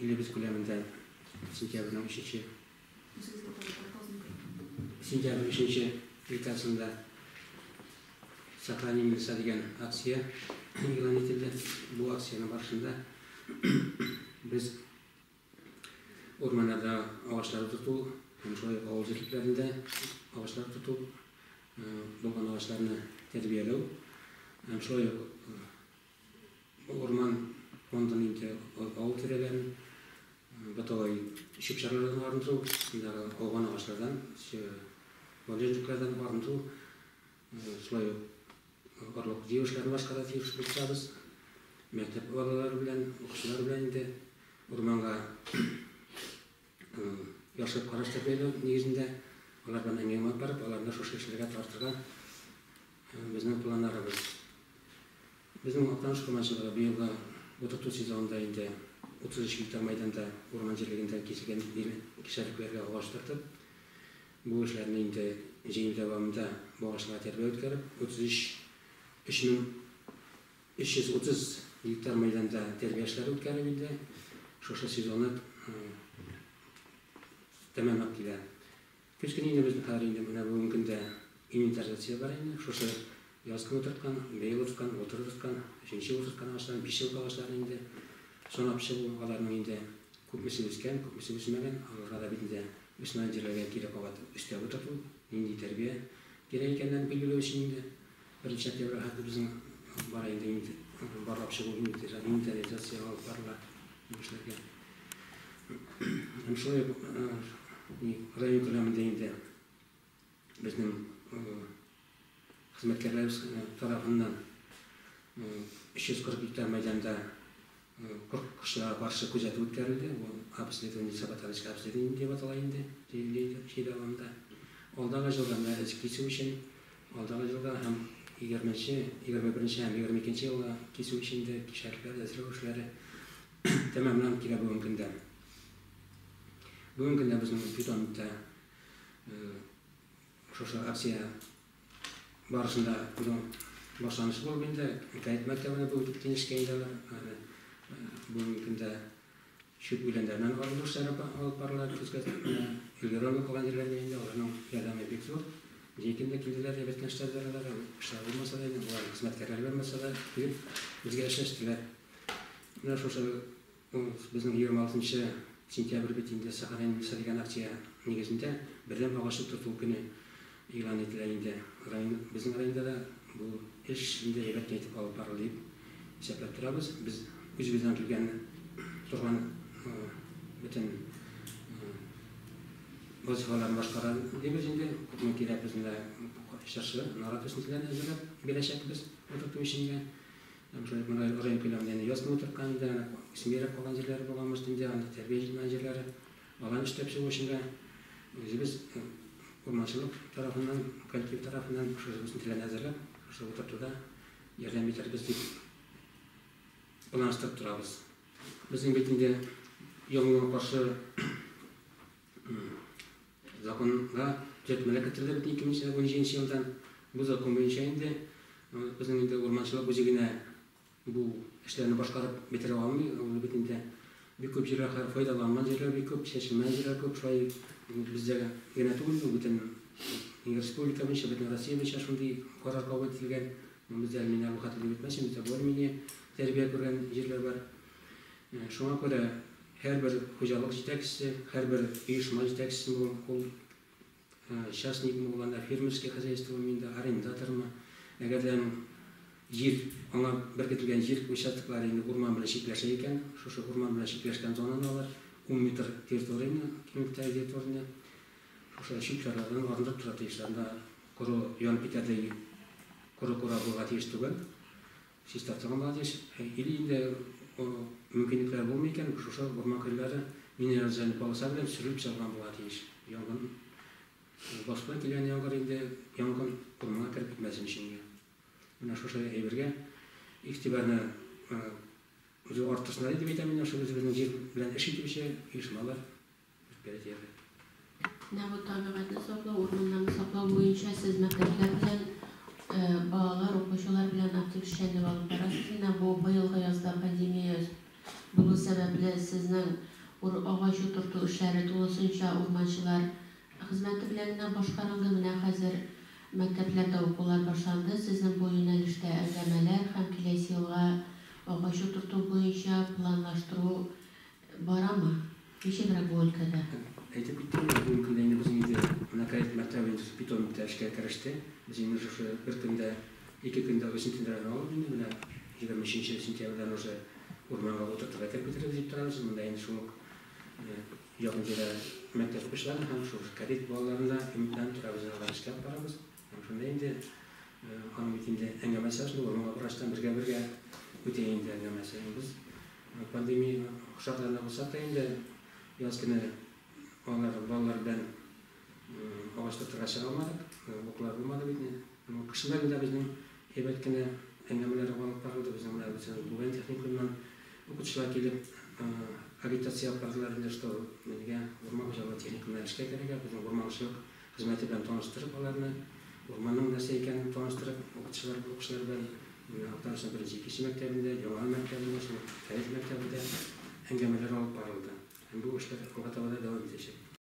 илебез күләмендә сентябрьнең 3-нче өлкәсендә «Сохраним леса» дигән акция игълан ителде. Бу акцияның барышында без орманнарда агачлар тоту, һәм шулай авыл җирләрендә агачлар тоту, булган агачларны тәрбияләү, һәм шулай орман фондының инде авыл тирәләрен бытовай чүп-чарлардан арындыру, алган агачлардан, валежниклардан арындыру, шулай барлык җыелышларны башкара тиешбез. Мәктәп балалары белән, укучылар белән инде урманга яхшы караш тәрбияләү нигезендә алар белән әңгәмә барып, аларны шушы эшләргә тартырга безнең планнарыбыз. Безнең Актаныш урманчылыгы быелгы утырту сезонында инде 33 гектар мәйданда урман җирлегендә киселгән кишәлекләргә агач тартып, бу эшләрне инде җыен дәвамында бу агачларга тәрбия үткәреп, 3330 гектар мәйданда тәрбия эшләре үткәреп инде шушы сезонны тәмамлап килә. Көч кенә инде безнең хәзер инде менә бүгенге көндә инвентаризация бар инде. Шушы язгы утырткан, быел утырткан, өченче утырткан агачлар, 5 ел агачлар инде санап чыгу, аларның инде күпмесе үскән, күпмесе үсмәгән, аларга да бит инде үсмәгән җирләргә кирәк кабат өстәп утырту, нинди тәрбия кирәк икәнлеген билгеләү өчен инде 1 сентябрь хәтле безнең бар инде барлап чыгу инвентаризация алып барыла бу эшләргә. Һәм шулай район күләмендә инде безнең хезмәткәрләребез тарафыннан 340 гектар мәйданда кыркышка каршы күзәтү үткәрелде. Бу обследование саботажка обследование дип атала инде. Дәвамында. Алдагы елда мәҗлес кисү өчен, алдагы елда һәм 20-нче, 21-нче һәм 22-нче елда кисү өчен дә кишәлекләр әзерләү эшләре тәмамланып килә бүгенге көндә. Бүгенге көндә безнең Питонда шушы акция барышында башланыш булып инде, Кайт мәктәбенә бүгенге киңәшкә инде бүгенге көндә шүп үләннәреннән арылу эшләре алып барылып өлгерә калган җирләргә инде аларның ярдәме бик зур. Җәйкендә килделәр, ябеткән эшләрләр, эшләр булмаса да, алар хезмәткәрләр булмаса да, безгә эшләштеләр. Менә шушы безнең 26 сентябрь бит инде Сохраним леса дигән акция нигезендә бердәм агач тоту көне игълан ителә инде. Безнең районда да бу эш инде әйбәт итеп алып барылды дип исәпләп торабыз. Без үзебездән килгән торган бөтен вазифаларны башкара дибез инде. Күпме кирәк безне шаршы нарат үсентеләрне әзерләп бирәчәкбез утырту өчен. Һәм шулай район күләмендә язгы утыртканда исмирәп калган җирләре булганмыш инде, аны тәрбия җитмәгән җирләре алан эшләп чыгу өчен үзебез урманчылык тарафыннан, коллектив тарафыннан шушы үсентеләрне әзерләп, шушы утыртуда ярдәм итәрбез дип планлаштырып торабыз. Безнең бит инде яңгырга каршы законга төзәтмәләр кертелде 2017 елдан. Бу закон буенча инде безнең инде урманчылык үзегенә бу эшләрне башкарып бетерә алмый. Ул бит инде бик күп җирләр файдаланган җирләр бик күп, чәчелмәгән җирләр күп. Шулай бездә генә түгел, бөтен республика буенча, бөтен Россия буенча шундый карар кабул ителгән. Бездә мине бу хәтле бетмәсен, бездә бу мине тәрбия күргән җирләр бар. Шуңа күрә һәрбер хуҗалык җитәкчесе, һәрбер оешма җитәкчесе ул частник булганда, фермерский хозяйство миндә арендатормы, әгәрдән җир, аңа беркетелгән җир участоклары инде урман белән чикләшә икән, шушы урман белән чикләшкән зонаны алар 10 метр территорияны, километр территорияны шушы чикләрдән арындырып тора тиешләрендә коры янып китәрдәй коры-кора булырга тиеш түгел. Чистартылган була тиеш. Или инде мөмкинлекләр булмый икән, шушы урман кырлары минераль полоса белән сөрелеп чыгылган була тиеш. Янгын башка килгән яңгыр инде янгын урманга кереп китмәсен өчен. Менә шушы әйбергә игътибарны үзе артышына дип әйтәм мин, шушы безнең җир белән эш итүче оешмалар бәләтәләр. Менә бу табигатьне саклау, урманнарны саклау буенча сез мәктәпләр белән балалар, укучылар белән актив эшләнеп алып барасыз. Менә бу быелгы язда пандемия Бұл себепле сезнең агач утырту эшләре тулысынча урманчылар хезмәте белән генә башкарылды. Менә хәзер мәктәпләрдә укулар башланды. Сезнең бу юнәлештә әңгәмәләр һәм киләсе елга агач утырту буенча планлаштыру барамы? Ничегрәк бу өлкәдә? Әйтеп киттем, бүгенге көндә инде безнең инде накает мәктәбе питон эшкә кереште. Без инде шушы бер көндә, 2 көндә үсентеләрне алып инде менә 23 сентябрьдән уже урманга утыртырга китереп дип торабыз. Монда инде шул якын җирдә мәктәп укучылары һәм шул кадет балаларында имтихан торабыз, алар эшкә барабыз. Шунда инде аның бит инде әңгәмәсе шул урманга барыштан бергә үтә инде әңгәмәсе. Без пандемия шартларында булсак та инде яз көне балалар белән агач утыртырга чыга алмадык, укулар булмады бит. Кышын да безнең әйбәт кенә әңгәмәләр алып барылды. Безнең бүген техникумнан укытучылар килеп агитация бардылар инде, что безгә урман хуҗалыгы техникумнан эшкә керергә, безнең урманчылык хезмәте белән таныштырып, аларны урманның нәрсә икәнен таныштырып, укучылар белән Алтаншин беренче икенче мәктәбендә, Яңа мәктәбендә, шул Кәлет мәктәбендә әңгәмәләр алып барылды. Бу эшләр алга таба да дәвам итәчәк.